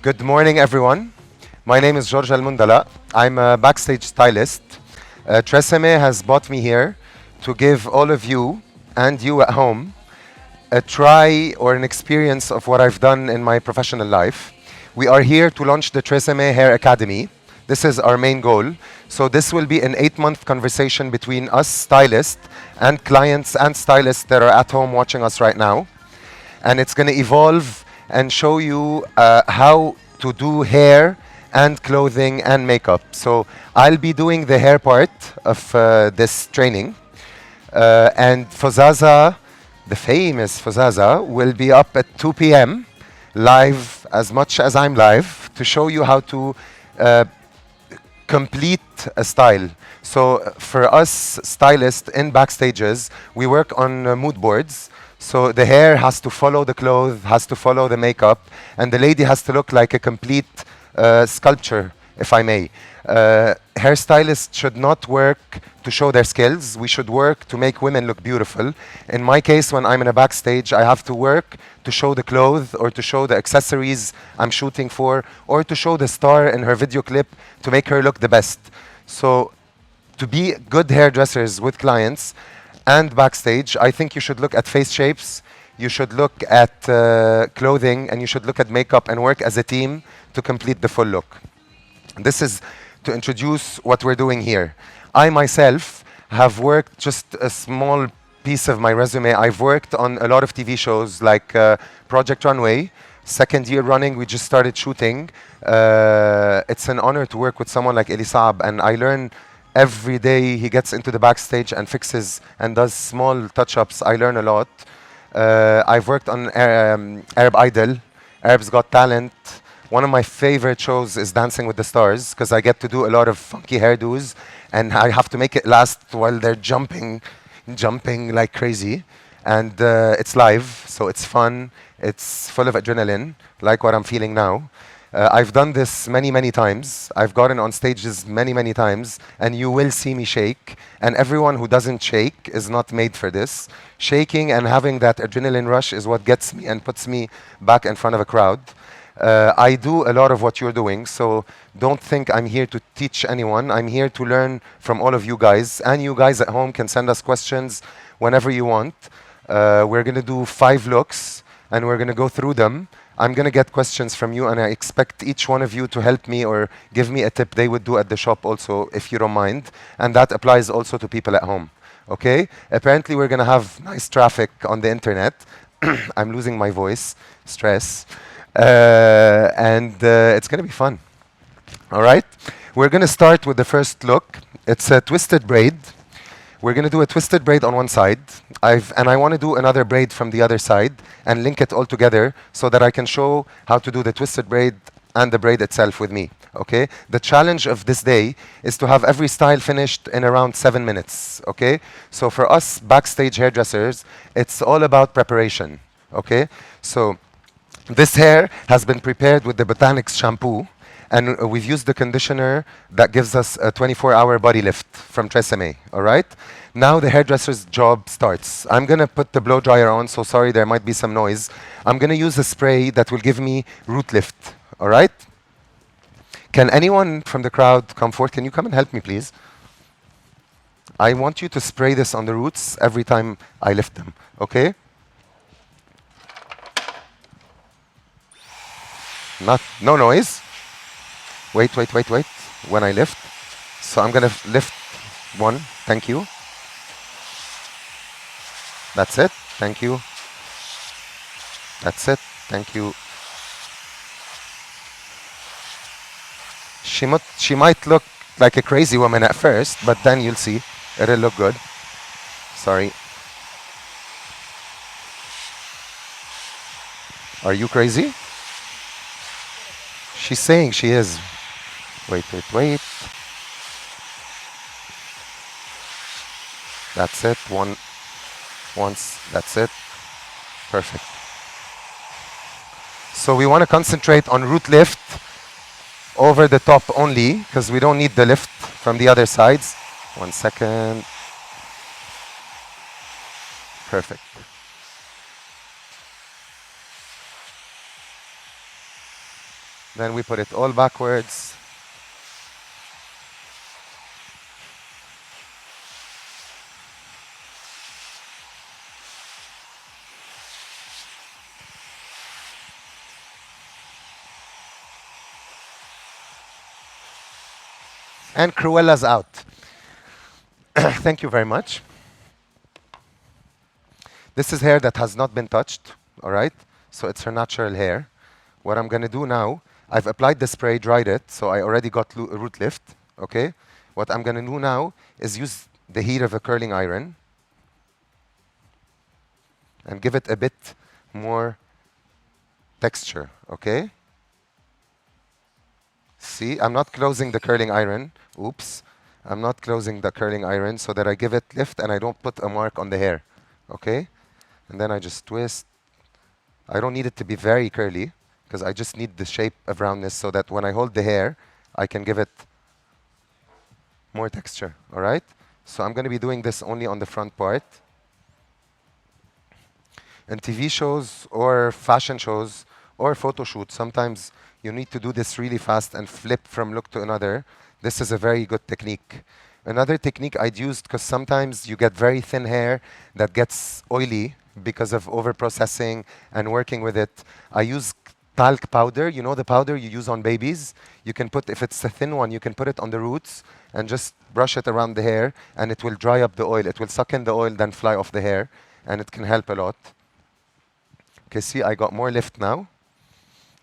Good morning, everyone. My name is George المندلق. I'm a backstage stylist. Tresemme has brought me here to give all of you and you at home a try or an experience of what I've done in my professional life. We are here to launch the Tresemme Hair Academy. This is our main goal. So this will be an 8-month conversation between us stylists and clients and stylists that are at home watching us right now. And it's going to evolve and show you how to do hair and clothing and makeup. So I'll be doing the hair part of this training. And Fozaza, the famous Fozaza, will be up at 2 p.m. live, as much as I'm live, to show you how to complete a style. So for us stylists in backstages, we work on mood boards. So the hair has to follow the clothes, has to follow the makeup, and the lady has to look like a complete sculpture, if I may. Hairstylists should not work to show their skills. We should work to make women look beautiful. In my case, when I'm in a backstage, I have to work to show the clothes or to show the accessories I'm shooting for, or to show the star in her video clip to make her look the best. So to be good hairdressers with clients and backstage, I think you should look at face shapes, you should look at clothing, and you should look at makeup and work as a team to complete the full look. This is to introduce what we're doing here. I myself have worked, just a small piece of my resume, I've worked on a lot of TV shows like Project Runway. Second year running, we just started shooting. It's an honor to work with someone like Elisab, and I learn every day he gets into the backstage and fixes and does small touch-ups. I learn a lot. I've worked on Arab Idol, Arab's Got Talent. One of my favorite shows is Dancing with the Stars, because I get to do a lot of funky hairdos, and I have to make it last while they're jumping like crazy. And it's live, so it's fun. It's full of adrenaline, like what I'm feeling now. I've done this many, many times. I've gotten on stages many, many times, and you will see me shake. And everyone who doesn't shake is not made for this. Shaking and having that adrenaline rush is what gets me and puts me back in front of a crowd. I do a lot of what you're doing, so don't think I'm here to teach anyone. I'm here to learn from all of you guys, and you guys at home can send us questions whenever you want. We're going to do 5 looks, and we're going to go through them. I'm going to get questions from you, and I expect each one of you to help me or give me a tip they would do at the shop also, if you don't mind. And that applies also to people at home. Okay? Apparently, we're going to have nice traffic on the internet. I'm losing my voice. Stress. It's going to be fun. All right? We're going to start with the first look. It's a twisted braid. We're going to do a twisted braid on one side, and I want to do another braid from the other side and link it all together so that I can show how to do the twisted braid and the braid itself with me. Okay? The challenge of this day is to have every style finished in around 7 minutes. Okay? So for us backstage hairdressers, it's all about preparation. Okay? So this hair has been prepared with the Botanics shampoo, and we've used the conditioner that gives us a 24-hour body lift from Tresemme, all right? Now the hairdresser's job starts. I'm going to put the blow dryer on, so sorry there might be some noise. I'm going to use a spray that will give me root lift, all right? Can anyone from the crowd come forward? Can you come and help me, please? I want you to spray this on the roots every time I lift them, okay? No noise. Wait. When I lift. So I'm going to lift 1. Thank you. That's it. Thank you. That's it. Thank you. She might look like a crazy woman at first, but then you'll see. It'll look good. Sorry. Are you crazy? She's saying she is. Wait. That's it. Once. That's it. Perfect. So we want to concentrate on root lift over the top only, because we don't need the lift from the other sides. 1 second. Perfect. Then we put it all backwards. And Cruella's out. Thank you very much. This is hair that has not been touched, all right? So it's her natural hair. What I'm going to do now, I've applied the spray, dried it, so I already got root lift, okay? What I'm going to do now is use the heat of a curling iron and give it a bit more texture, okay? See, I'm not closing the curling iron. Oops. I'm not closing the curling iron so that I give it lift and I don't put a mark on the hair, okay? And then I just twist. I don't need it to be very curly because I just need the shape of roundness so that when I hold the hair, I can give it more texture, all right? So I'm going to be doing this only on the front part. In TV shows or fashion shows or photo shoots, sometimes you need to do this really fast and flip from look to another. This is a very good technique. Another technique I'd used, because sometimes you get very thin hair that gets oily because of over-processing and working with it. I use talc powder. You know the powder you use on babies? You can put, if it's a thin one, you can put it on the roots and just brush it around the hair and it will dry up the oil. It will suck in the oil, then fly off the hair, and it can help a lot. Okay, see, I got more lift now.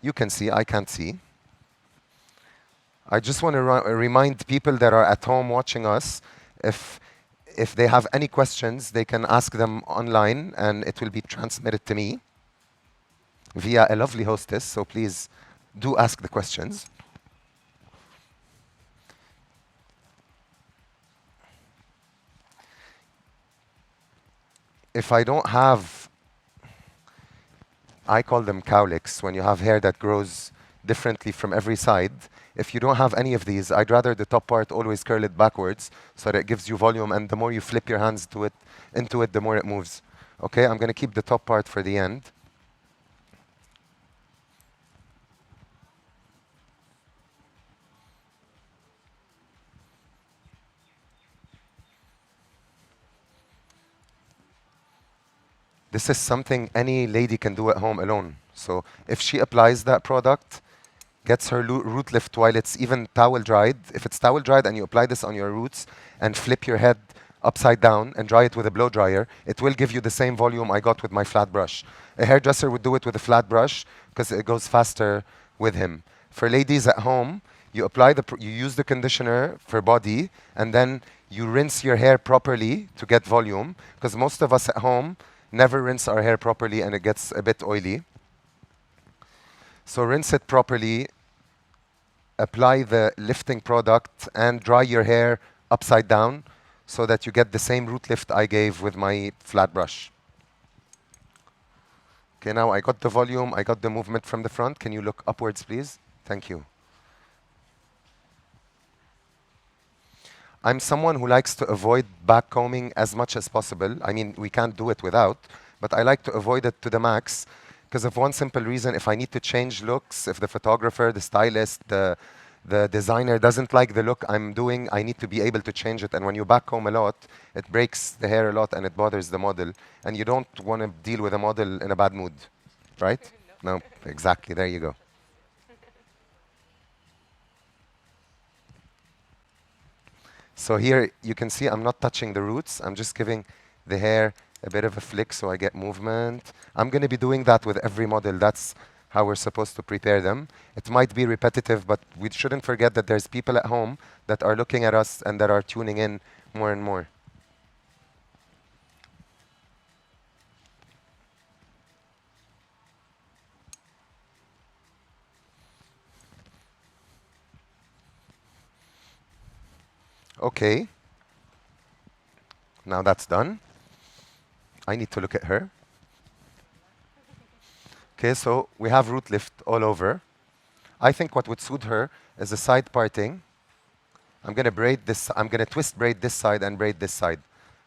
You can see, I can't see. I just want to remind people that are at home watching us, if they have any questions, they can ask them online and it will be transmitted to me via a lovely hostess, so please do ask the questions. If I don't have, I call them cowlicks, when you have hair that grows differently from every side. If you don't have any of these, I'd rather the top part always curl it backwards so that it gives you volume, and the more you flip your hands into it, the more it moves. Okay, I'm going to keep the top part for the end. This is something any lady can do at home alone. So if she applies that product, gets her root lift while it's even towel dried. If it's towel dried and you apply this on your roots and flip your head upside down and dry it with a blow dryer, it will give you the same volume I got with my flat brush. A hairdresser would do it with a flat brush because it goes faster with him. For ladies at home, you apply you use the conditioner for body and then you rinse your hair properly to get volume, because most of us at home never rinse our hair properly and it gets a bit oily. So rinse it properly, apply the lifting product and dry your hair upside down so that you get the same root lift I gave with my flat brush. Okay, now I got the volume, I got the movement from the front. Can you look upwards, please? Thank you. I'm someone who likes to avoid back combing as much as possible. I mean, we can't do it without, but I like to avoid it to the max because of one simple reason. If I need to change looks, if the photographer, the stylist, the designer doesn't like the look I'm doing, I need to be able to change it. And when you back comb a lot, it breaks the hair a lot and it bothers the model. And you don't want to deal with a model in a bad mood, right? No, exactly. There you go. So here you can see I'm not touching the roots. I'm just giving the hair a bit of a flick so I get movement. I'm going to be doing that with every model. That's how we're supposed to prepare them. It might be repetitive, but we shouldn't forget that there's people at home that are looking at us and that are tuning in more and more. Okay. Now that's done. I need to look at her. Okay, so we have root lift all over. I think what would suit her is a side parting. I'm going to braid this. I'm going to twist braid this side and braid this side.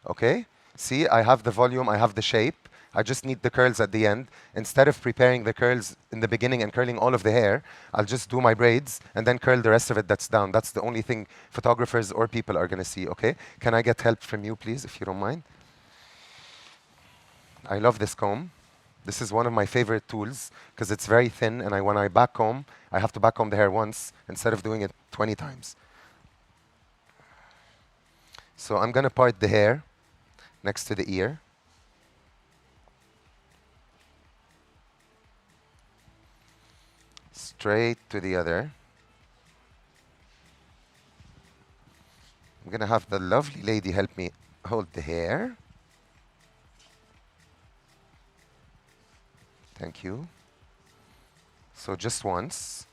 Okay? See, I have the volume, I have the shape. I just need the curls at the end. Instead of preparing the curls in the beginning and curling all of the hair, I'll just do my braids and then curl the rest of it that's down. That's the only thing photographers or people are going to see, okay? Can I get help from you, please, if you don't mind? I love this comb. This is one of my favorite tools because it's very thin, and when I back comb, I have to back comb the hair once instead of doing it 20 times. So I'm going to part the hair next to the ear. Straight to the other. I'm going to have the lovely lady help me hold the hair. Thank you. So just once.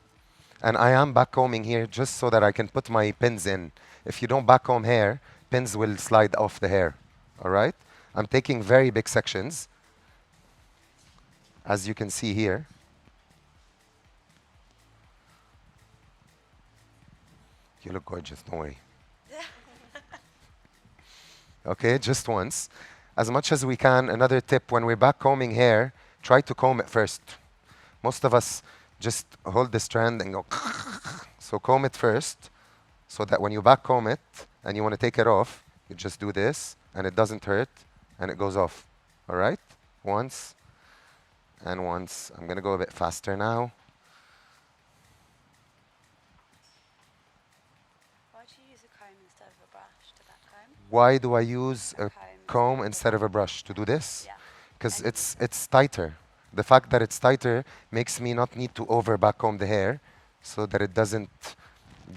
And I am back combing here just so that I can put my pins in. If you don't back comb hair, pins will slide off the hair. All right? I'm taking very big sections, as you can see here. You look gorgeous, don't worry. Okay, just once. As much as we can, another tip, when we're back combing hair, try to comb it first. Most of us just hold the strand and go. So comb it first, so that when you back comb it and you want to take it off, you just do this, and it doesn't hurt, and it goes off. All right? Once and once. I'm going to go a bit faster now. Why do you use a comb instead of a brush to back comb? Why do I use a comb instead of a brush to do this? Yeah. Because it's tighter. The fact that it's tighter makes me not need to over back comb the hair so that it doesn't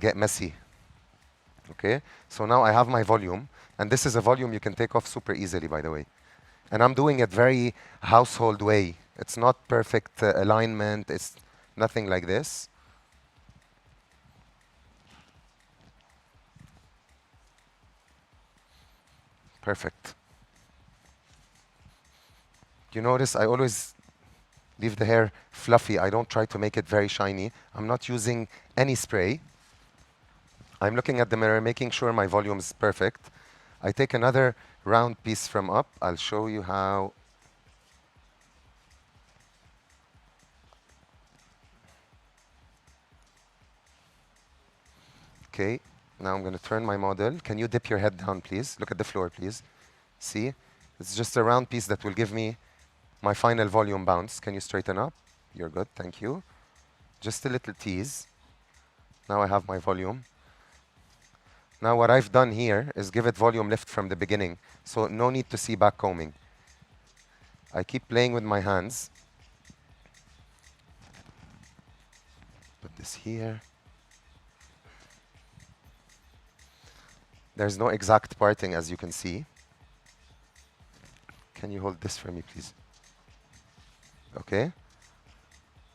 get messy. Okay? So now I have my volume, and this is a volume you can take off super easily, by the way. And I'm doing it very household way. It's not perfect alignment. It's nothing like this. Perfect. You notice I always leave the hair fluffy. I don't try to make it very shiny. I'm not using any spray. I'm looking at the mirror, making sure my volume is perfect. I take another round piece from up. I'll show you how. Okay, now I'm going to turn my model. Can you dip your head down, please? Look at the floor, please. See? It's just a round piece that will give me my final volume bounce. Can you straighten up? You're good, thank you. Just a little tease. Now I have my volume. Now what I've done here is give it volume lift from the beginning. So no need to see back combing. I keep playing with my hands. Put this here. There's no exact parting, as you can see. Can you hold this for me, please? Okay.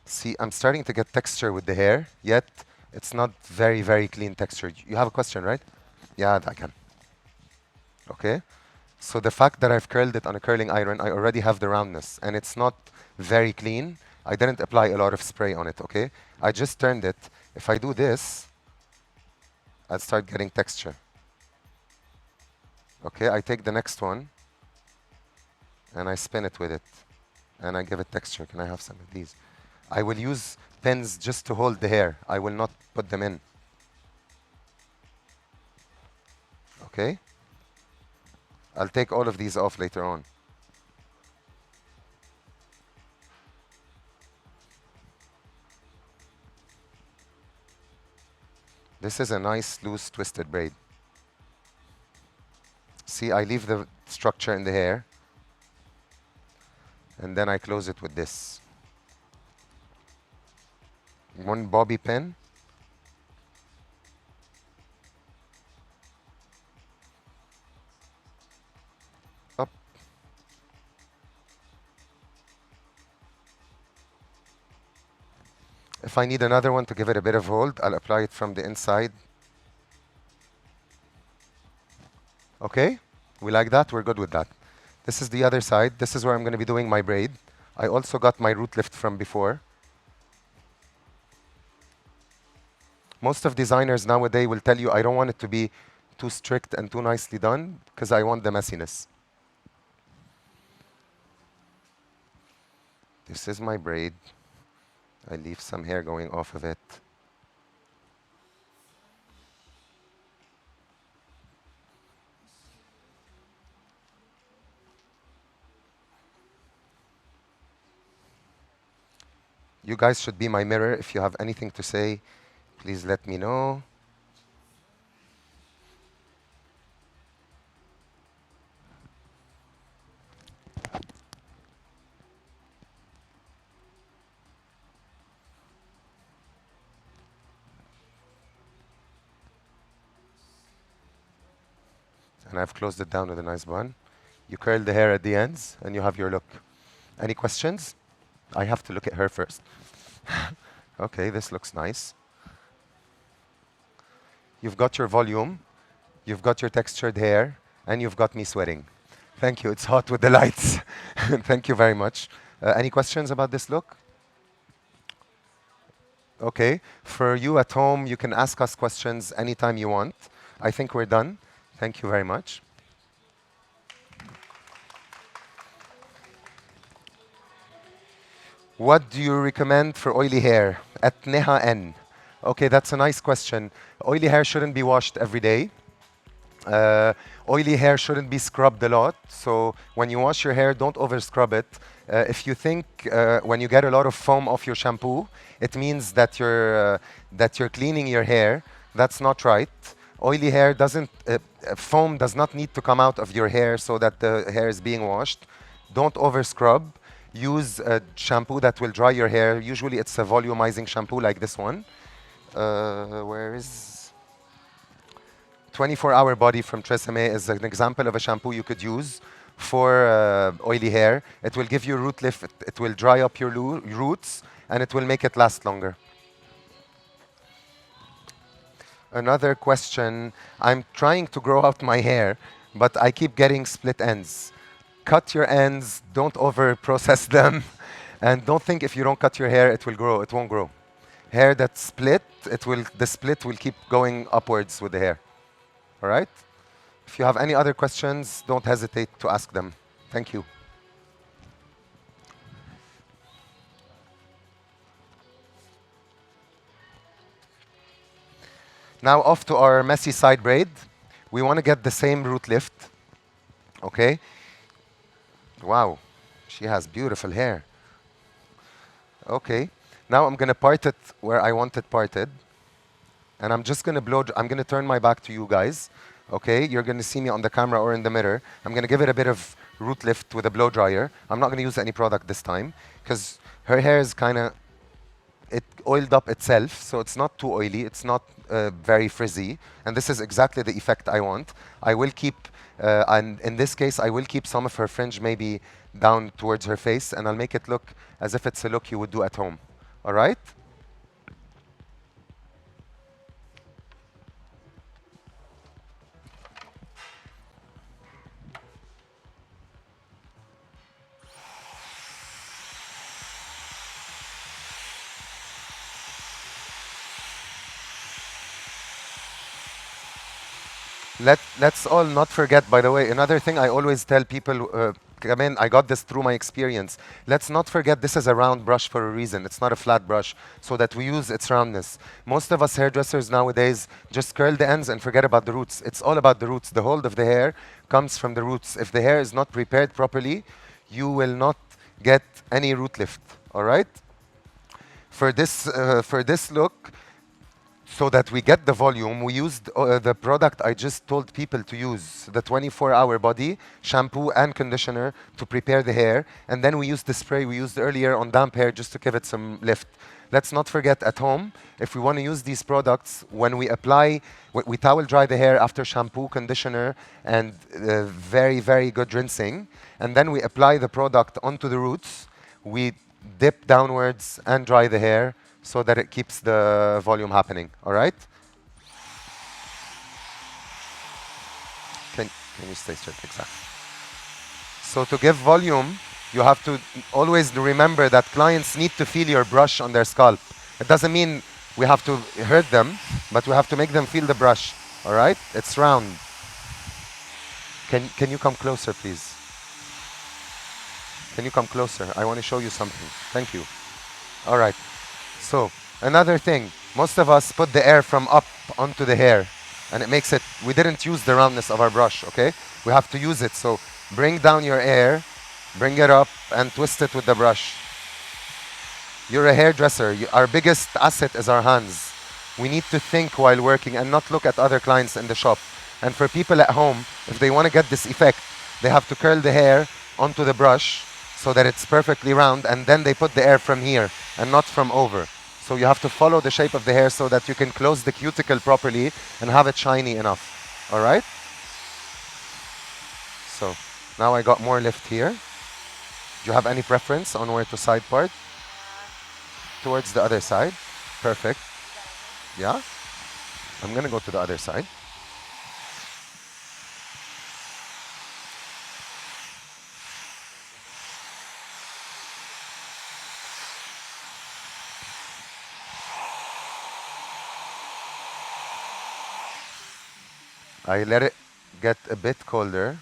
See, I'm starting to get texture with the hair, yet it's not very, very clean texture. You have a question, right? Yeah, I can. Okay. So the fact that I've curled it on a curling iron, I already have the roundness, and it's not very clean. I didn't apply a lot of spray on it, okay? I just turned it. If I do this, I'll start getting texture. Okay, I take the next one, and I spin it with it, and I give it texture. Can I have some of these? I will use pins just to hold the hair. I will not put them in. Okay? I'll take all of these off later on. This is a nice, loose, twisted braid. See, I leave the structure in the hair, and then I close it with this. One bobby pin. Up. If I need another one to give it a bit of hold, I'll apply it from the inside. Okay? We like that? We're good with that. This is the other side. This is where I'm going to be doing my braid. I also got my root lift from before. Most of designers nowadays will tell you, I don't want it to be too strict and too nicely done because I want the messiness. This is my braid. I leave some hair going off of it. You guys should be my mirror. If you have anything to say, please let me know. And I've closed it down with a nice bun. You curl the hair at the ends, and you have your look. Any questions? I have to look at her first. Okay, this looks nice. You've got your volume, you've got your textured hair, and you've got me sweating. Thank you. It's hot with the lights. Thank you very much. Any questions about this look? Okay. For you at home, you can ask us questions anytime you want. I think we're done. Thank you very much. What do you recommend for oily hair? أدناه N. Okay, that's a nice question. Oily hair shouldn't be washed every day. Oily hair shouldn't be scrubbed a lot. So when you wash your hair, don't over scrub it. If you think when you get a lot of foam off your shampoo, it means that you're cleaning your hair. That's not right. Oily hair doesn't, foam does not need to come out of your hair so that the hair is being washed. Don't over scrub. Use a shampoo that will dry your hair. Usually it's a volumizing shampoo like this one. Where is 24-hour body from Tresemme is an example of a shampoo you could use for oily hair. It will give you a root lift, it will dry up your roots, and it will make it last longer. Another question, I'm trying to grow out my hair, but I keep getting split ends. Cut your ends, don't over process them, and don't think if you don't cut your hair it will grow. It won't grow. Hair that's split, the split will keep going upwards with the hair. All right? If you have any other questions, don't hesitate to ask them. Thank you. Now off to our messy side braid. We want to get the same root lift. Okay? Wow, she has beautiful hair. Okay, now I'm going to part it where I want it parted. And I'm just going to blow, I'm going to turn my back to you guys. Okay, you're going to see me on the camera or in the mirror. I'm going to give it a bit of root lift with a blow dryer. I'm not going to use any product this time because her hair is kind of, it oiled up itself, so it's not too oily, it's not very frizzy, and this is exactly the effect I want. I will keep, and in this case, I will keep some of her fringe maybe down towards her face, and I'll make it look as if it's a look you would do at home. All right? Let's all not forget, by the way, another thing I always tell people, I got this through my experience. Let's not forget this is a round brush for a reason. It's not a flat brush, so that we use its roundness. Most of us hairdressers nowadays just curl the ends and forget about the roots. It's all about the roots. The hold of the hair comes from the roots. If the hair is not prepared properly, you will not get any root lift, all right? For this look, so that we get the volume, we used the product I just told people to use, the 24-hour body, shampoo and conditioner to prepare the hair. And then we used the spray we used earlier on damp hair just to give it some lift. Let's not forget at home, if we want to use these products, when we apply, we towel dry the hair after shampoo, conditioner, and very, very good rinsing. And then we apply the product onto the roots. We dip downwards and dry the hair, so that it keeps the volume happening, all right? Can you stay straight? Exactly. So to give volume, you have to always remember that clients need to feel your brush on their scalp. It doesn't mean we have to hurt them, but we have to make them feel the brush, all right? It's round. Can you come closer, please? Can you come closer? I want to show you something. Thank you. All right. So another thing, most of us put the air from up onto the hair, and it makes it, we didn't use the roundness of our brush, okay? We have to use it. So bring down your air, bring it up, and twist it with the brush. You're a hairdresser. Our biggest asset is our hands. We need to think while working and not look at other clients in the shop. And for people at home, if they want to get this effect, they have to curl the hair onto the brush so that it's perfectly round, and then they put the air from here and not from over. So you have to follow the shape of the hair so that you can close the cuticle properly and have it shiny enough. All right? So now I got more lift here. Do you have any preference on where to side part? Towards the other side. Perfect. Yeah? I'm going to go to the other side. I let it get a bit colder.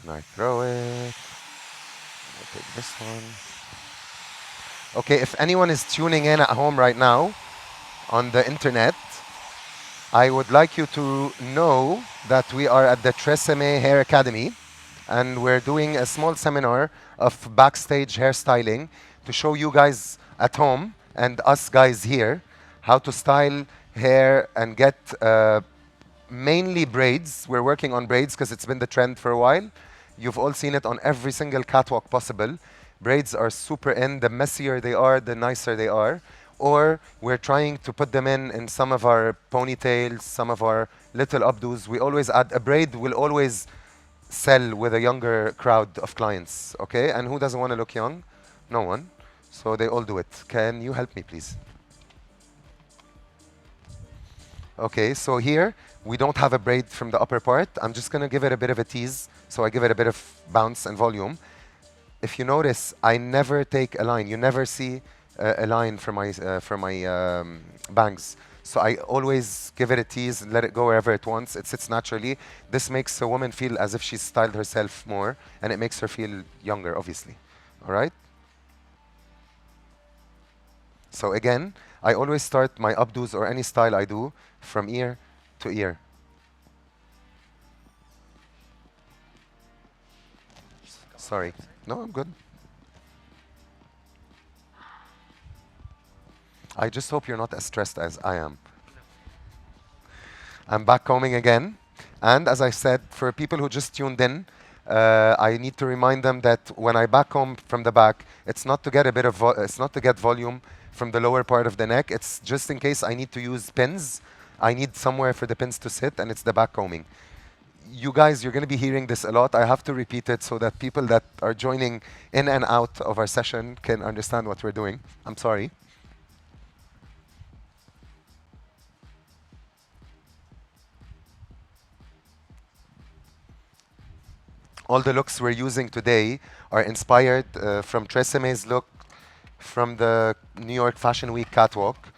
And I throw it. I take this one. Okay, if anyone is tuning in at home right now on the internet, I would like you to know that we are at the Tresemme Hair Academy, and we're doing a small seminar of backstage hairstyling to show you guys at home and us guys here how to style hair and get mainly braids. We're working on braids because it's been the trend for a while. You've all seen it on every single catwalk possible. Braids are super in. The messier they are, the nicer they are. Or we're trying to put them in some of our ponytails, some of our little updos. We always add a braid, will always sell with a younger crowd of clients, okay? And who doesn't want to look young? No one. So they all do it. Can you help me, please? Okay, so here we don't have a braid from the upper part. I'm just going to give it a bit of a tease, so I give it a bit of bounce and volume. If you notice, I never take a line. You never see a line from my bangs. So I always give it a tease and let it go wherever it wants. It sits naturally. This makes a woman feel as if she's styled herself more, and it makes her feel younger, obviously. All right? So again, I always start my updos or any style I do from ear to ear. Sorry. No, I'm good. I just hope you're not as stressed as I am. I'm back combing again. And as I said, for people who just tuned in, I need to remind them that when I back comb from the back, it's not to get a bit of it's not to get volume from the lower part of the neck. It's just in case I need to use pins. I need somewhere for the pins to sit, and it's the back combing. You guys, you're going to be hearing this a lot. I have to repeat it so that people that are joining in and out of our session can understand what we're doing. I'm sorry. All the looks we're using today are inspired from Tresemme's look from the New York Fashion Week catwalk.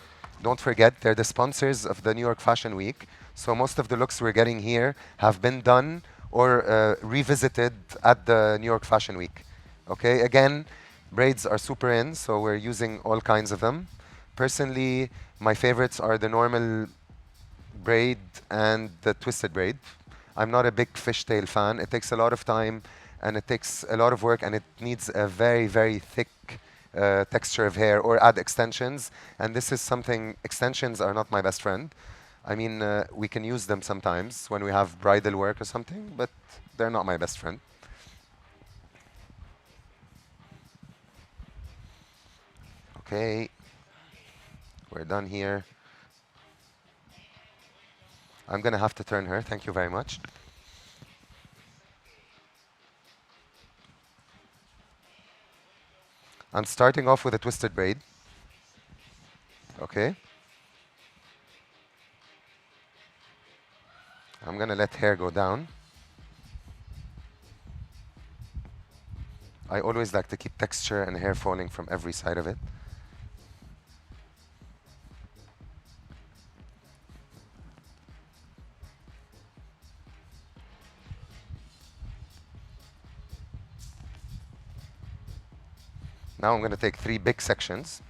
Don't forget, they're the sponsors of the New York Fashion Week. So most of the looks we're getting here have been done or revisited at the New York Fashion Week. Okay, again, braids are super in, so we're using all kinds of them. Personally, my favorites are the normal braid and the twisted braid. I'm not a big fishtail fan. It takes a lot of time and it takes a lot of work, and it needs a very, very thick texture of hair or add extensions. And this is something, extensions are not my best friend. I mean, we can use them sometimes when we have bridal work or something, but they're not my best friend. Okay, we're done here. I'm going to have to turn her. Thank you very much. I'm starting off with a twisted braid. Okay. I'm going to let hair go down. I always like to keep texture and hair falling from every side of it. Now I'm going to take 3 big sections.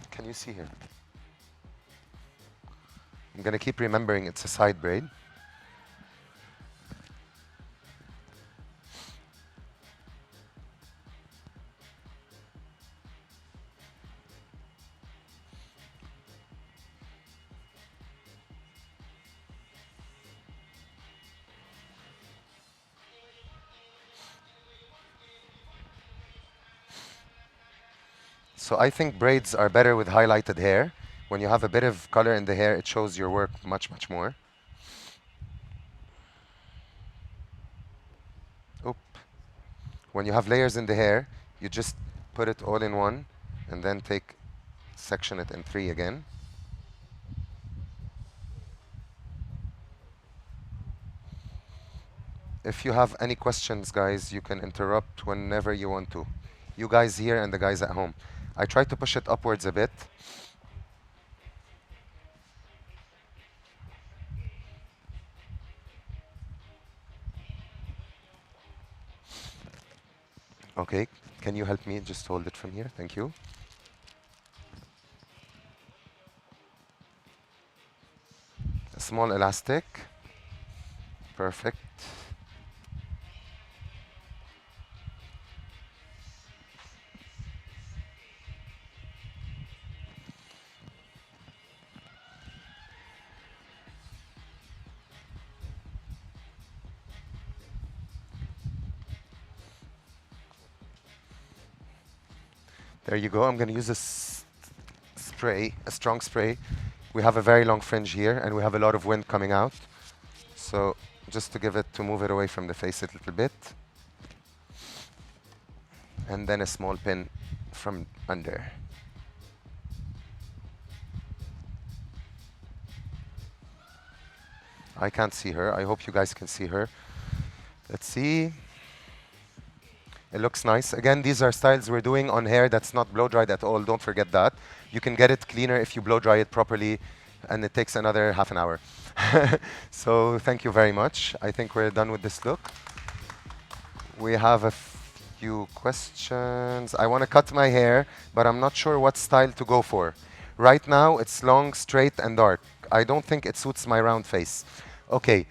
Can you see here? I'm going to keep remembering it's a side braid. So I think braids are better with highlighted hair. When you have a bit of color in the hair, it shows your work much, much more. Oop. When you have layers in the hair, you just put it all in one and then section it in 3 again. If you have any questions, guys, you can interrupt whenever you want to. You guys here and the guys at home. I try to push it upwards a bit. Okay, can you help me just hold it from here? Thank you. A small elastic. Perfect. There you go. I'm going to use a spray, a strong spray. We have a very long fringe here, and we have a lot of wind coming out. So just to move it away from the face a little bit. And then a small pin from under. I can't see her. I hope you guys can see her. Let's see. It looks nice. Again, these are styles we're doing on hair that's not blow dried at all. Don't forget that. You can get it cleaner if you blow dry it properly, and it takes another half an hour. So thank you very much. I think we're done with this look. We have a few questions. I want to cut my hair, but I'm not sure what style to go for. Right now, it's long, straight, and dark. I don't think it suits my round face. Okay.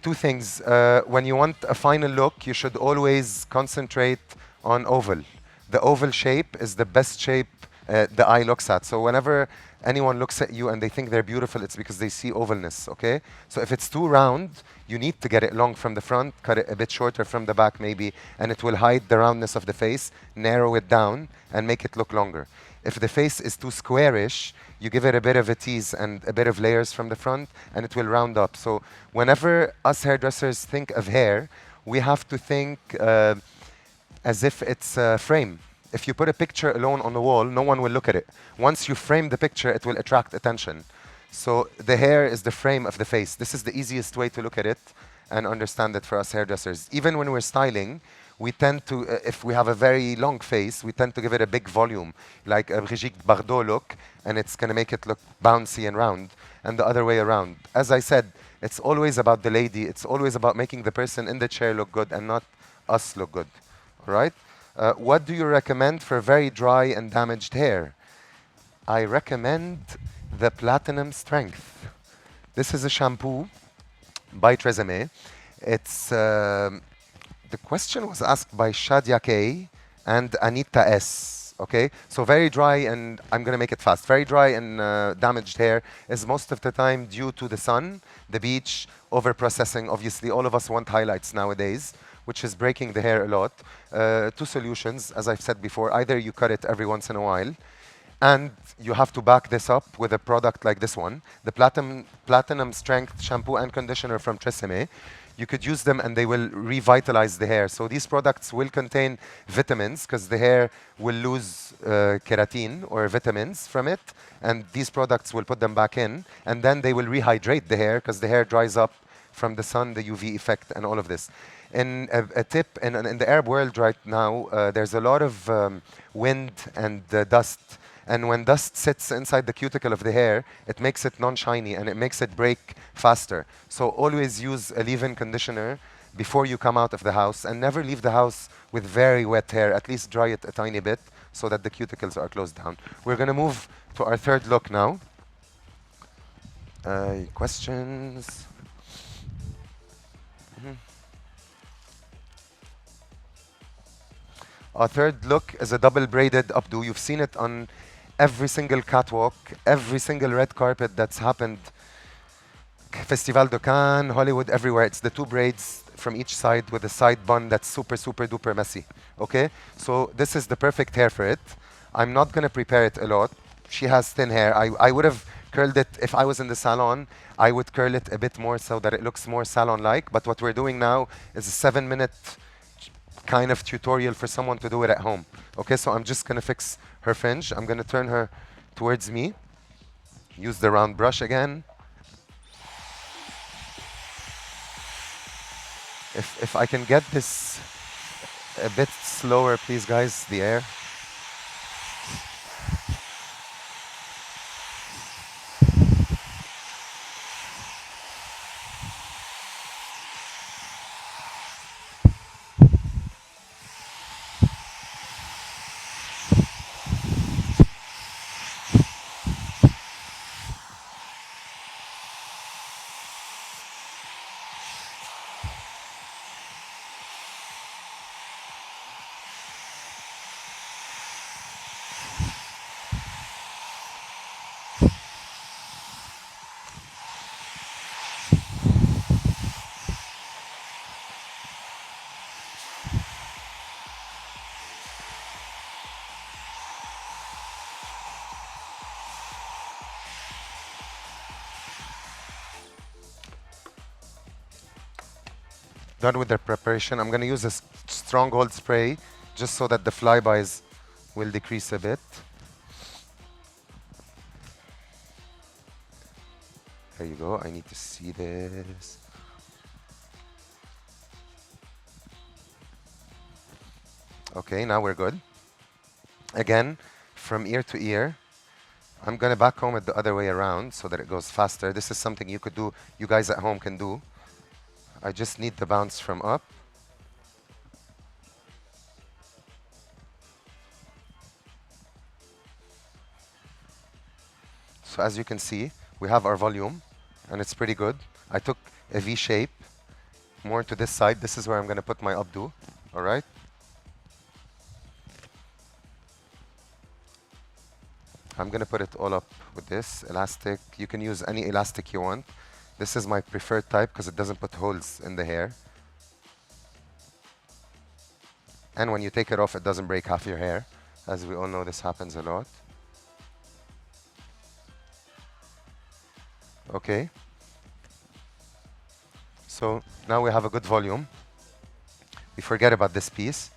2 things. When you want a final look, you should always concentrate on oval. The oval shape is the best shape the eye looks at. So whenever anyone looks at you and they think they're beautiful, it's because they see ovalness, okay? So if it's too round, you need to get it long from the front, cut it a bit shorter from the back maybe, and it will hide the roundness of the face, narrow it down, and make it look longer. If the face is too squarish, you give it a bit of a tease and a bit of layers from the front, and it will round up. So whenever us hairdressers think of hair, we have to think as if it's a frame. If you put a picture alone on the wall, no one will look at it. Once you frame the picture, it will attract attention. So the hair is the frame of the face. This is the easiest way to look at it and understand it for us hairdressers. Even when we're styling, we tend to, if we have a very long face, we tend to give it a big volume, like a Brigitte Bardot look, and it's going to make it look bouncy and round, and the other way around. As I said, it's always about the lady. It's always about making the person in the chair look good and not us look good. All right? What do you recommend for very dry and damaged hair? I recommend the Platinum Strength. This is a shampoo by Tresemme. It's the question was asked by Shadia K and Anita S. Okay, so very dry, and I'm going to make it fast. Very dry and damaged hair is most of the time due to the sun, the beach, over-processing. Obviously, all of us want highlights nowadays, which is breaking the hair a lot. 2 solutions, as I've said before. Either you cut it every once in a while, and you have to back this up with a product like this one, the Platinum Strength Shampoo and Conditioner from Tresemme. You could use them and they will revitalize the hair. So these products will contain vitamins because the hair will lose keratin or vitamins from it, and these products will put them back in, and then they will rehydrate the hair because the hair dries up from the sun, the UV effect, and all of this. In a tip, in the Arab world right now, there's a lot of wind and dust. And when dust sits inside the cuticle of the hair, it makes it non-shiny and it makes it break faster. So always use a leave-in conditioner before you come out of the house, and never leave the house with very wet hair. At least dry it a tiny bit so that the cuticles are closed down. We're going to move to our third look now. Questions? Our third look is a double braided updo. You've seen it on every single catwalk, every single red carpet that's happened. Festival de Cannes, Hollywood, everywhere. It's the two braids from each side with a side bun that's super, super duper messy. Okay? So this is the perfect hair for it. I'm not going to prepare it a lot. She has thin hair. I would have curled it if I was in the salon. I would curl it a bit more so that it looks more salon-like. But what we're doing now is a 7-minute kind of tutorial for someone to do it at home. Okay, so I'm just going to fix her fringe. I'm going to turn her towards me. Use the round brush again. If I can get this a bit slower, please, guys, the air. Done with the preparation. I'm going to use a stronghold spray just so that the flybys will decrease a bit. There you go. I need to see this. Okay, now we're good. Again, from ear to ear. I'm going to back comb it the other way around so that it goes faster. This is something you could do, you guys at home can do. I just need the bounce from up. So as you can see, we have our volume, and it's pretty good. I took a V shape, more to this side. This is where I'm going to put my updo, all right? I'm going to put it all up with this elastic. You can use any elastic you want. This is my preferred type because it doesn't put holes in the hair. And when you take it off, it doesn't break half your hair. As we all know, this happens a lot. Okay. So now we have a good volume. We forget about this piece.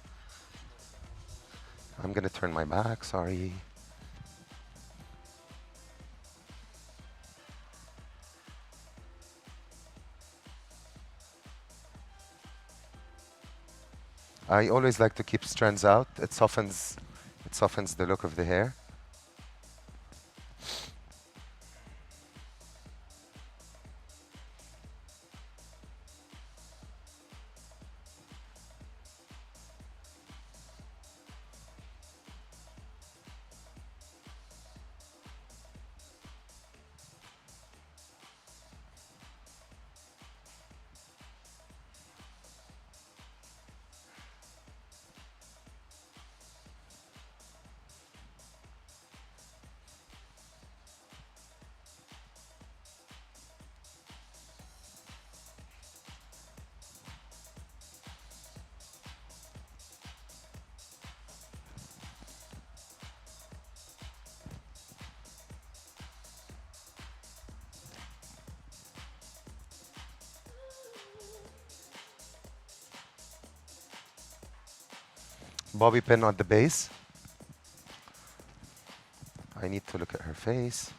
I'm going to turn my back, sorry. I always like to keep strands out. It softens the look of the hair. Bobby pin on the base. I need to look at her face.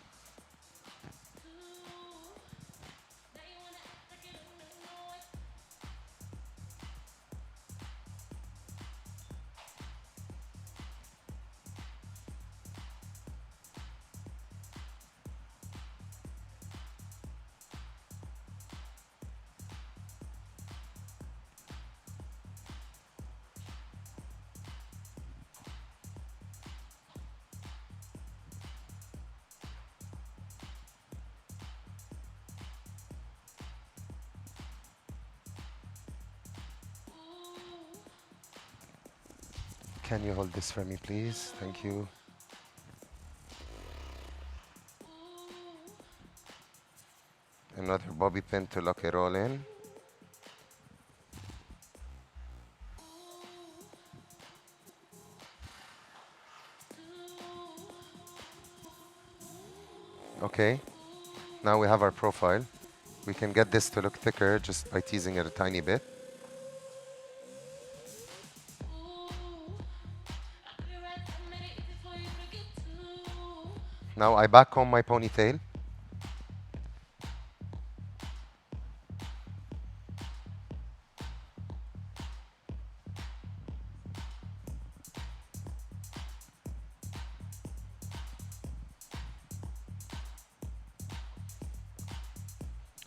Can you hold this for me, please? Thank you. Another bobby pin to lock it all in. Okay, now we have our profile. We can get this to look thicker just by teasing it a tiny bit. Now I back comb my ponytail.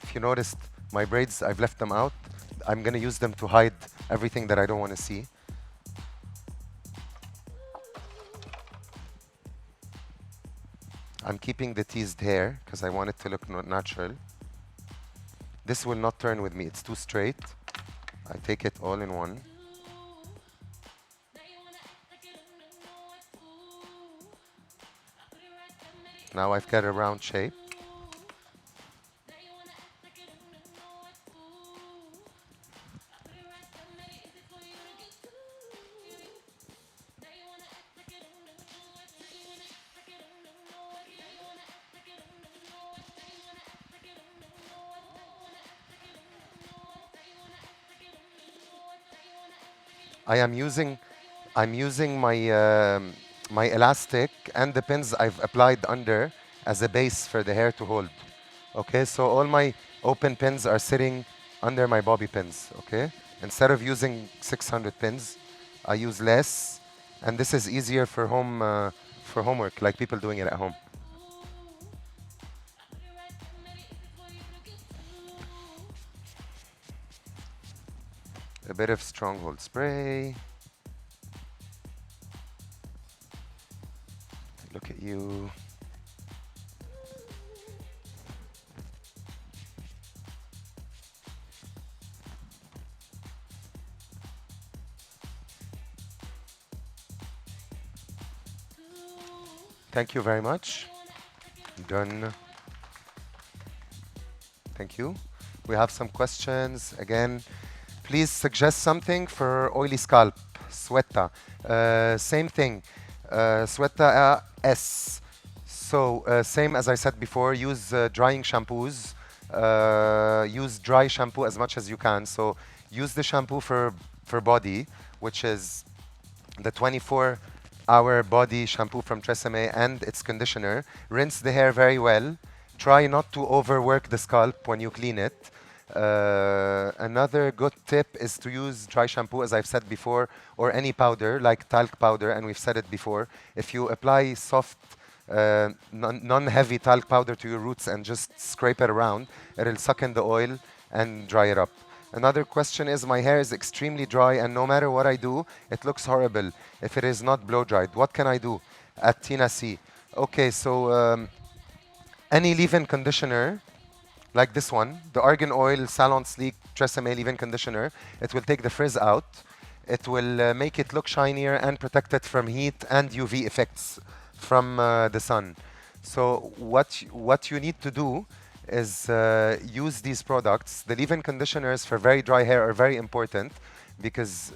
If you noticed, my braids, I've left them out. I'm gonna use them to hide everything that I don't want to see. I'm keeping the teased hair because I want it to look natural. This will not turn with me, it's too straight. I take it all in one. Now I've got a round shape. I'm using my elastic and the pins I've applied under as a base for the hair to hold. Okay, so all my open pins are sitting under my bobby pins. Okay, instead of using 600 pins, I use less, and this is easier for for homework, like people doing it at home. A bit of stronghold spray. Look at you. Thank you very much. Done. Thank you. We have some questions. Again, please suggest something for oily scalp. Sweater. Same thing. Sweater S. So same as I said before, use drying shampoos. Use dry shampoo as much as you can. So use the shampoo for body, which is the 24-hour body shampoo from Tresemme and its conditioner. Rinse the hair very well. Try not to overwork the scalp when you clean it. Another good tip is to use dry shampoo, as I've said before, or any powder like talc powder, and we've said it before. If you apply soft, non-heavy talc powder to your roots and just scrape it around, it'll suck in the oil and dry it up. Another question is, my hair is extremely dry and no matter what I do, it looks horrible if it is not blow dried. What can I do? At Tina C. Okay, so any leave-in conditioner, like this one, the Argan Oil Salon Sleek Tresemme leave-in conditioner, it will take the frizz out. It will make it look shinier and protect it from heat and UV effects from the sun. So what you need to do is use these products. The leave-in conditioners for very dry hair are very important because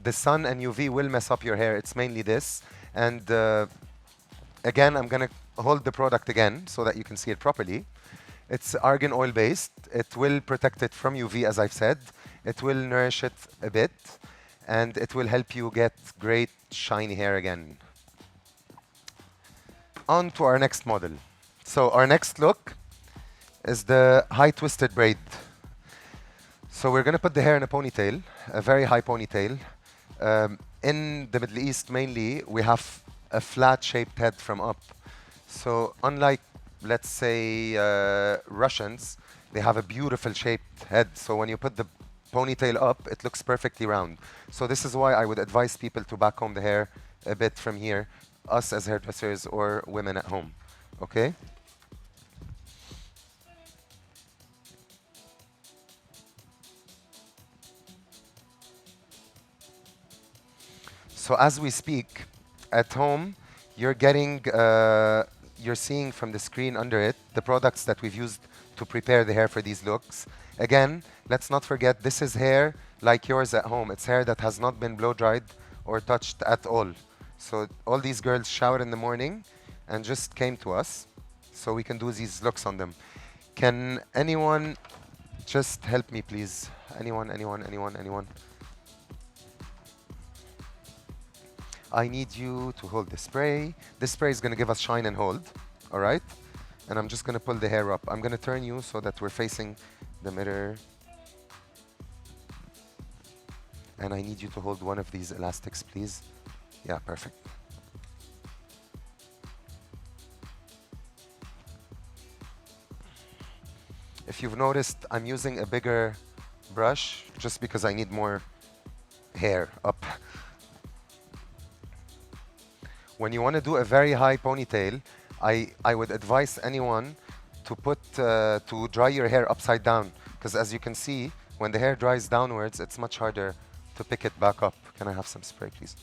the sun and UV will mess up your hair. It's mainly this. And again, I'm going to hold the product again so that you can see it properly. It's argan oil based. It will protect it from UV, as I've said. It will nourish it a bit. And it will help you get great shiny hair again. On to our next model. So our next look is the high twisted braid. So we're going to put the hair in a ponytail, a very high ponytail. In the Middle East mainly, we have a flat shaped head from up. So unlike, let's say, Russians, they have a beautiful shaped head. So when you put the ponytail up, it looks perfectly round. So this is why I would advise people to back comb the hair a bit from here, us as hairdressers or women at home. Okay? So as we speak, at home, you're getting, you're seeing from the screen under it the products that we've used to prepare the hair for these looks. Again, let's not forget this is hair like yours at home. It's hair that has not been blow dried or touched at all. So all these girls showered in the morning and just came to us so we can do these looks on them. Can anyone just help me, please? Anyone, anyone, anyone, anyone? I need you to hold the spray. This spray is going to give us shine and hold, all right? And I'm just going to pull the hair up. I'm going to turn you so that we're facing the mirror. And I need you to hold one of these elastics, please. Yeah, perfect. If you've noticed, I'm using a bigger brush just because I need more hair up. When you want to do a very high ponytail, I would advise anyone to to dry your hair upside down, because as you can see, when the hair dries downwards, it's much harder to pick it back up. Can I have some spray, please?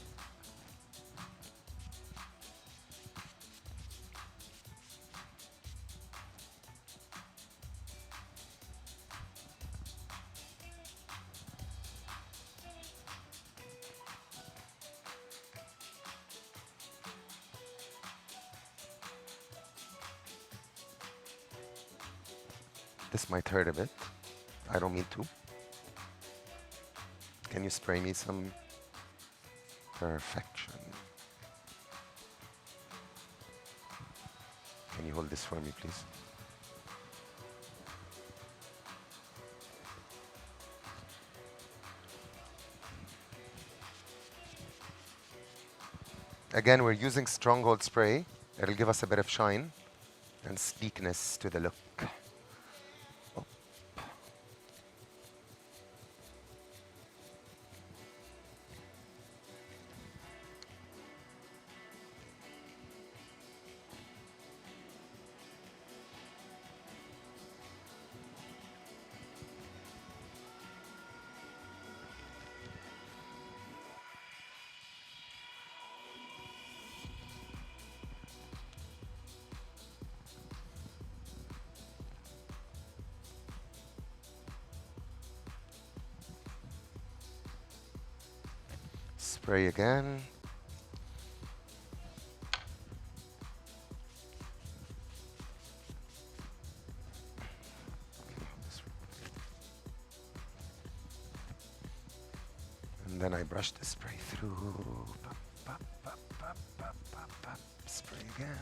This might hurt a bit. I don't mean to. Can you spray me some? Perfection. Can you hold this for me, please? Again, we're using Stronghold spray. It'll give us a bit of shine and sleekness to the look. Spray again. And then I brush the spray through. Spray again.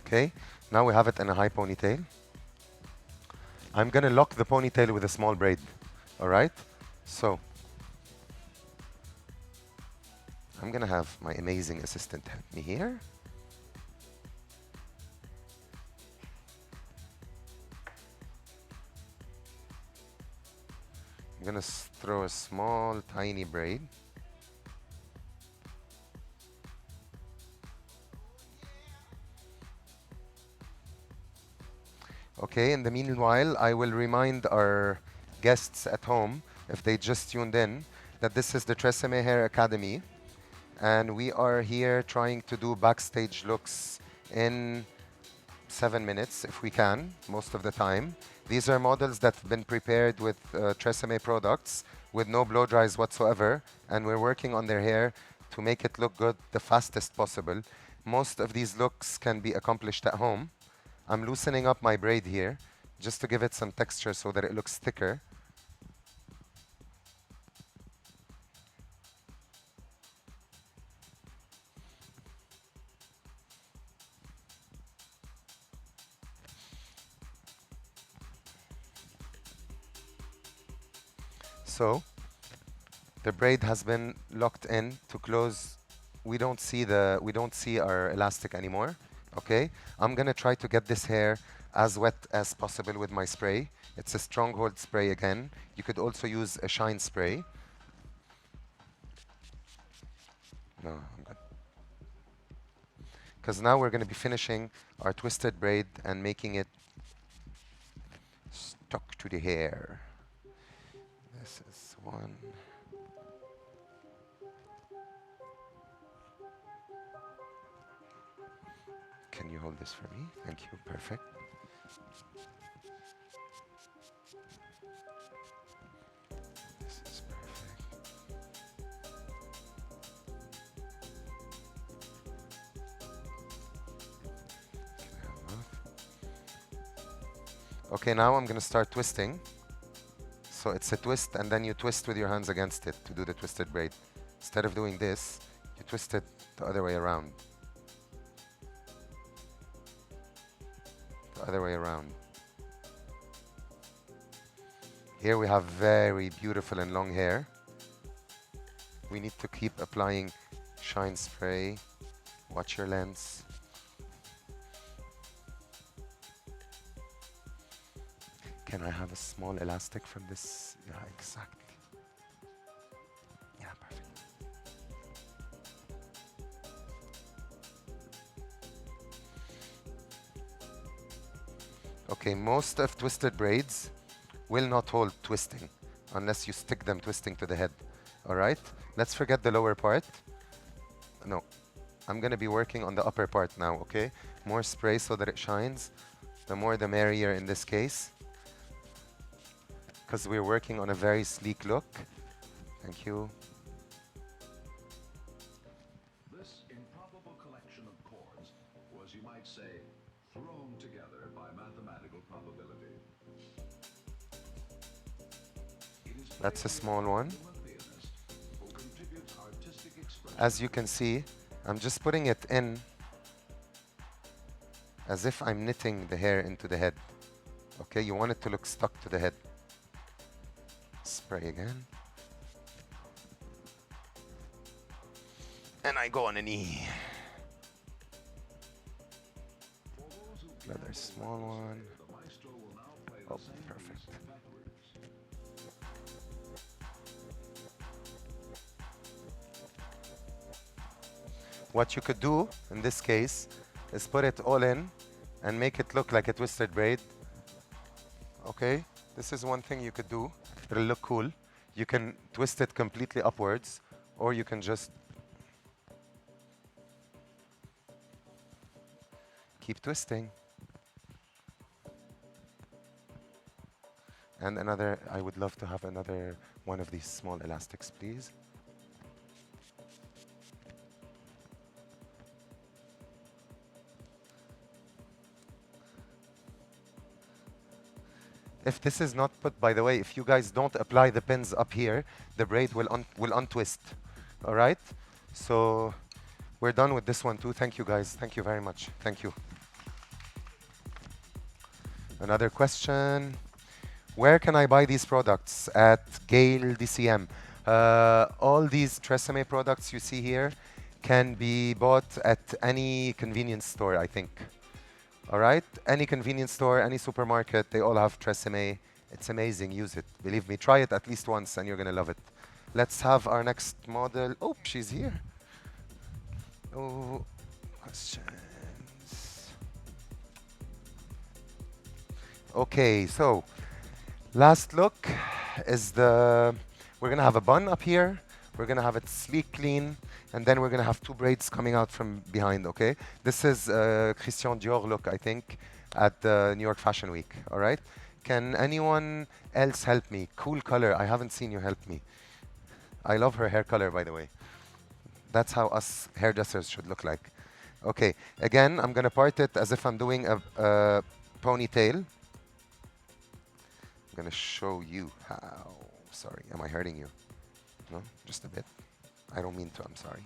Okay, now we have it in a high ponytail. I'm gonna lock the ponytail with a small braid, all right? So, I'm gonna have my amazing assistant help me here. I'm gonna throw a small, tiny braid. Okay, in the meanwhile, I will remind our guests at home, if they just tuned in, that this is the Tresemme Hair Academy, and we are here trying to do backstage looks in 7 minutes, if we can, most of the time. These are models that have been prepared with Tresemme products, with no blow dries whatsoever, and we're working on their hair to make it look good the fastest possible. Most of these looks can be accomplished at home. I'm loosening up my braid here just to give it some texture so that it looks thicker. So the braid has been locked in to close. We don't see our elastic anymore. Okay, I'm gonna try to get this hair as wet as possible with my spray. It's a stronghold spray again. You could also use a shine spray. No, I'm good. Because now we're going to be finishing our twisted braid and making it stuck to the hair. This is one. Can you hold this for me? Thank you. Perfect. This is perfect. Can I have enough? Okay, now I'm going to start twisting. So it's a twist, and then you twist with your hands against it to do the twisted braid. Instead of doing this, you twist it the other way around. The other way around. Here we have very beautiful and long hair. We need to keep applying shine spray. Watch your lens. Can I have a small elastic from this? Yeah, exactly. Yeah, perfect. Okay, most of twisted braids will not hold twisting unless you stick them twisting to the head. All right, let's forget the lower part. No, I'm gonna be working on the upper part now, okay? More spray so that it shines. The more the merrier in this case, because we're working on a very sleek look. Thank you. This improbable collection of chords was, you might say, thrown together by mathematical probability. That's a small one. As you can see, I'm just putting it in as if I'm knitting the hair into the head. Okay, you want it to look stuck to the head. Spray again. And I go on a knee. Another small one. Oh, perfect. What you could do in this case is put it all in and make it look like a twisted braid. Okay, this is one thing you could do. It'll look cool. You can twist it completely upwards, or you can just keep twisting. And another, I would love to have another one of these small elastics, please. If this is not put, by the way, if you guys don't apply the pins up here, the braid will untwist. All right? So we're done with this one too. Thank you, guys. Thank you very much. Thank you. Another question. Where can I buy these products? At Gale DCM. All these Tresemme products you see here can be bought at any convenience store, I think. All right, any convenience store, any supermarket, they all have Tresemme. It's amazing, use it. Believe me, try it at least once and you're gonna love it. Let's have our next model. Oh, she's here. Oh, questions. Okay, so last look is we're gonna have a bun up here. We're gonna have it sleek, clean, and then we're gonna have two braids coming out from behind, okay? This is Christian Dior look, I think, at the New York Fashion Week, all right? Can anyone else help me? Cool color, I haven't seen you help me. I love her hair color, by the way. That's how us hairdressers should look like. Okay, again, I'm gonna part it as if I'm doing a ponytail. I'm gonna show you how. Sorry, am I hurting you? No, just a bit. I don't mean to, I'm sorry.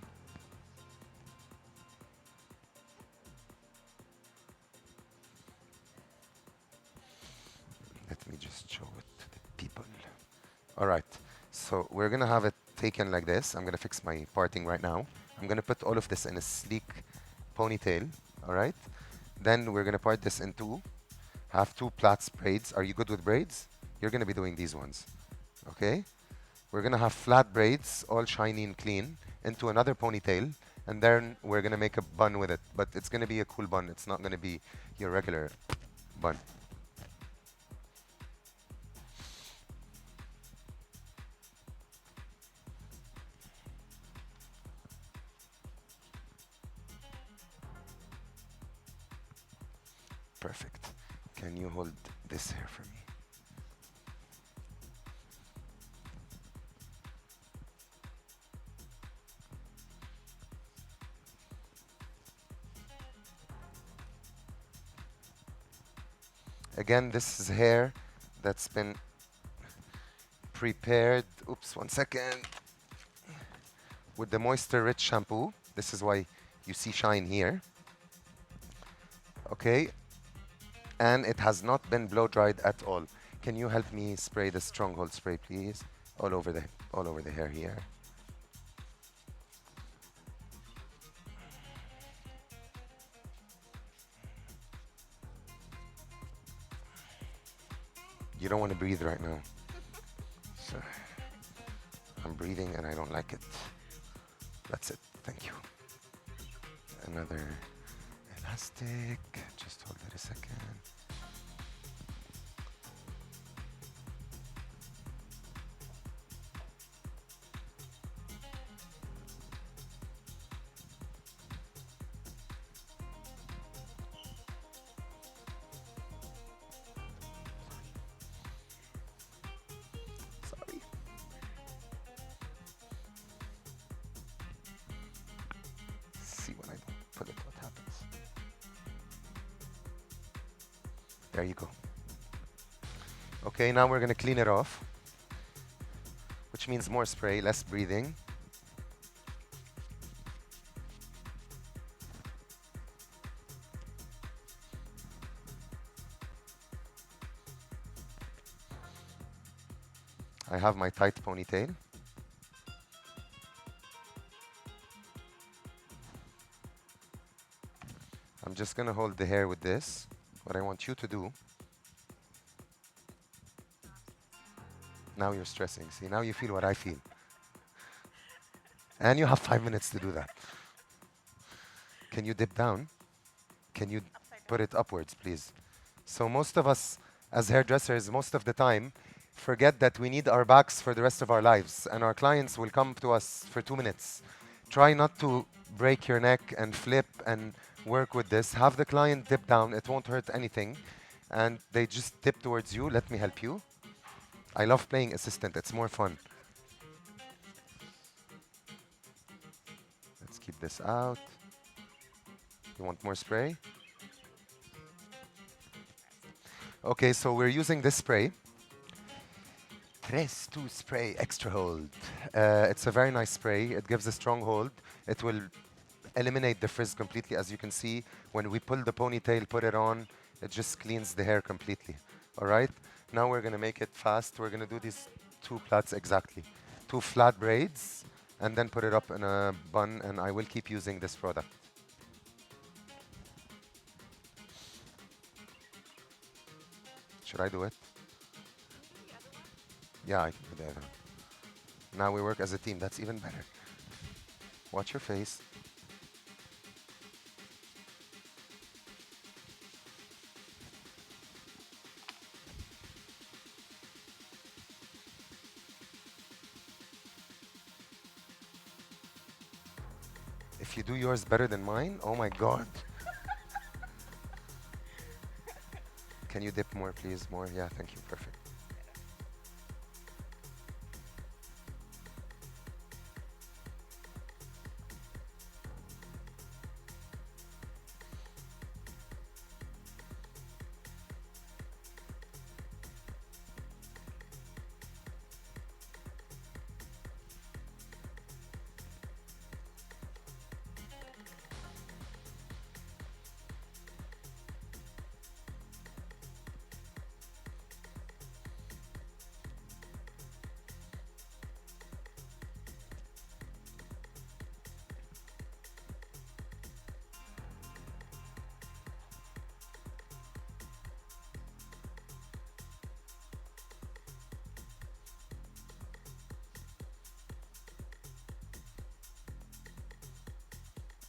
Let me just show it to the people. All right, so we're gonna have it taken like this. I'm gonna fix my parting right now. I'm gonna put all of this in a sleek ponytail, all right? Then we're gonna part this in two. have 2 plaits braids. Are you good with braids? You're going to be doing these ones. Okay? We're going to have flat braids, all shiny and clean, into another ponytail, and then we're going to make a bun with it. But it's going to be a cool bun. It's not going to be your regular bun. Perfect. Can you hold this hair for me? Again, this is hair that's been prepared, oops, 1 second, with the moisture rich shampoo. This is why you see shine here. Okay, and it has not been blow dried at all. Can you help me spray the stronghold spray, please? All over the hair here. You don't want to breathe right now. So I'm breathing and I don't like it. That's it. Thank you. Another elastic. Just hold it a second. Sorry. See when I don't put it, what happens. There you go. Okay, now we're going to clean it off, which means more spray, less breathing. I have my tight ponytail. I'm just going to hold the hair with this. What I want you to do, now you're stressing. See, now you feel what I feel. And you have 5 minutes to do that. Can you dip down? Can you put it upwards, please? So most of us, as hairdressers, most of the time, forget that we need our backs for the rest of our lives. And our clients will come to us for 2 minutes. Try not to break your neck and flip and work with this. Have the client dip down. It won't hurt anything. And they just dip towards you. Let me help you. I love playing assistant. It's more fun. Let's keep this out. You want more spray? Okay, so we're using this spray. 3-2 spray, extra hold. It's a very nice spray. It gives a strong hold. It will eliminate the frizz completely. As you can see, when we pull the ponytail, put it on, it just cleans the hair completely. All right? Now we're going to make it fast. We're going to do these 2 plaits exactly. 2 flat braids, and then put it up in a bun, and I will keep using this product. Should I do it? Yeah, I can do the other one. Now we work as a team. That's even better. Watch your face. If you do yours better than mine, oh my God. Can you dip more, please? More? Yeah, thank you. Perfect.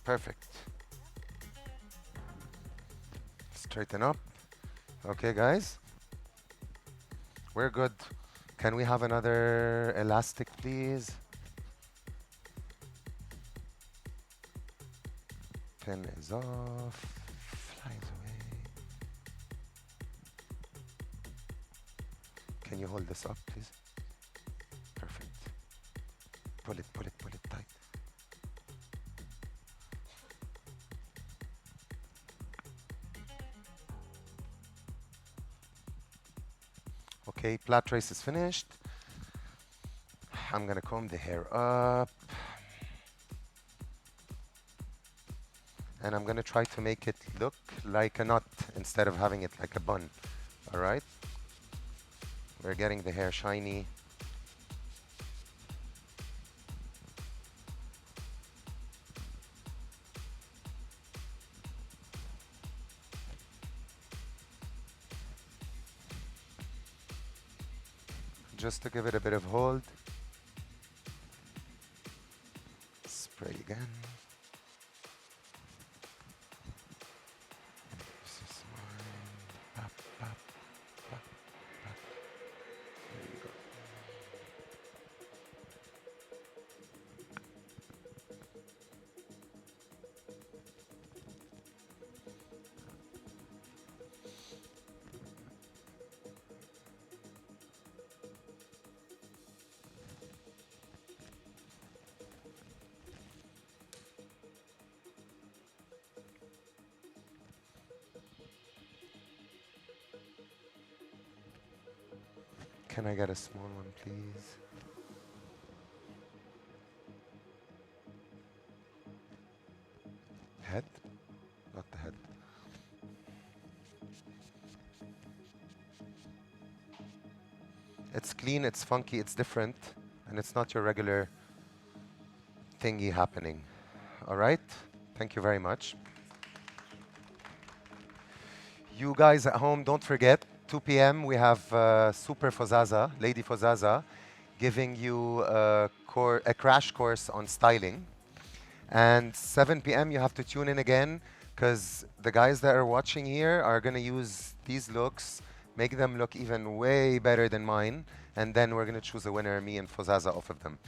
Perfect. Straighten up. Okay, guys. We're good. Can we have another elastic, please? Pin is off. Flies away. Can you hold this up, please? Perfect. Pull it, pull it, pull it tight. Okay, plait trace is finished. I'm gonna comb the hair up. And I'm gonna try to make it look like a knot instead of having it like a bun. All right? We're getting the hair shiny. Just to give it a bit of hold. Spray again. This is mine. Pop, pop, pop, pop. There you go. Can I get a small one, please? Head? Not the head. It's clean, it's funky, it's different, and it's not your regular thingy happening. All right? Thank you very much. You guys at home, don't forget, 2 p.m. we have Super Fozaza, Lady Fozaza, giving you a crash course on styling. And 7 p.m. you have to tune in again, because the guys that are watching here are going to use these looks, make them look even way better than mine, and then we're going to choose a winner, me and Fozaza, off of them.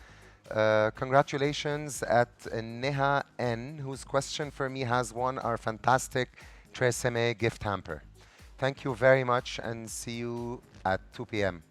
Congratulations at Neha N, whose question for me has won our fantastic Tresemme gift hamper. Thank you very much, and see you at 2 p.m.